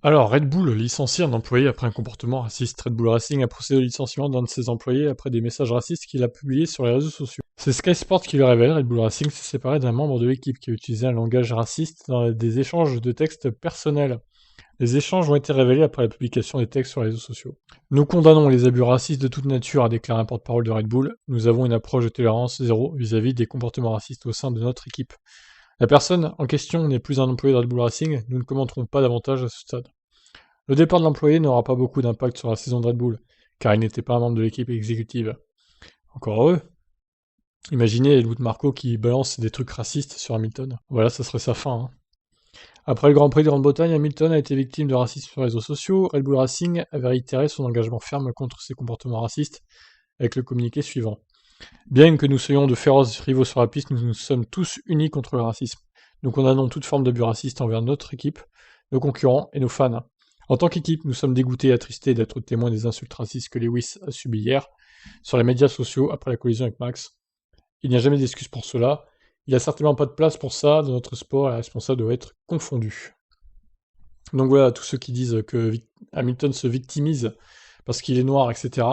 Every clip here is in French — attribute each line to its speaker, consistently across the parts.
Speaker 1: Alors, Red Bull licencie un employé après un comportement raciste. Red Bull Racing a procédé au licenciement d'un de ses employés après des messages racistes qu'il a publiés sur les réseaux sociaux. C'est Sky Sports qui le révèle, Red Bull Racing s'est séparé d'un membre de l'équipe qui a utilisé un langage raciste dans des échanges de textes personnels. Les échanges ont été révélés après la publication des textes sur les réseaux sociaux. Nous condamnons les abus racistes de toute nature, a déclaré un porte-parole de Red Bull. Nous avons une approche de tolérance zéro vis-à-vis des comportements racistes au sein de notre équipe. La personne en question n'est plus un employé de Red Bull Racing, nous ne commenterons pas davantage à ce stade. Le départ de l'employé n'aura pas beaucoup d'impact sur la saison de Red Bull, car il n'était pas un membre de l'équipe exécutive. Encore heureux. Imaginez Helmut Marko qui balance des trucs racistes sur Hamilton. Voilà, ça serait sa fin. Hein. Après le Grand Prix de Grande-Bretagne, Hamilton a été victime de racisme sur les réseaux sociaux. Red Bull Racing avait réitéré son engagement ferme contre ses comportements racistes avec le communiqué suivant. Bien que nous soyons de féroces rivaux sur la piste, nous sommes tous unis contre le racisme. Nous condamnons toute forme d'abus raciste envers notre équipe, nos concurrents et nos fans. En tant qu'équipe, nous sommes dégoûtés et attristés d'être témoins des insultes racistes que Lewis a subies hier sur les médias sociaux après la collision avec Max. Il n'y a jamais d'excuse pour cela. Il n'y a certainement pas de place pour ça dans notre sport et la responsable doit être confondue. Donc voilà, tous ceux qui disent que Hamilton se victimise parce qu'il est noir, etc.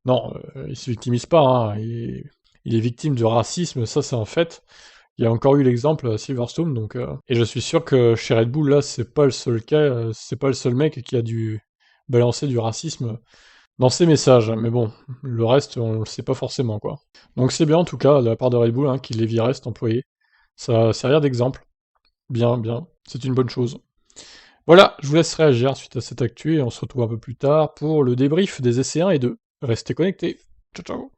Speaker 1: Non, il se victimise pas, hein. Il est victime de racisme, ça c'est un fait. Il y a encore eu l'exemple à Silverstone, donc et je suis sûr que chez Red Bull, là, c'est pas le seul cas, c'est pas le seul mec qui a dû balancer du racisme dans ses messages. Mais bon, le reste, on le sait pas forcément, quoi. Donc c'est bien en tout cas de la part de Red Bull hein, qu'il les viré cet employé. Ça va servir d'exemple. Bien, bien, c'est une bonne chose. Voilà, je vous laisse réagir suite à cette actu et on se retrouve un peu plus tard pour le débrief des essais 1 et 2. Restez connectés. Ciao ciao.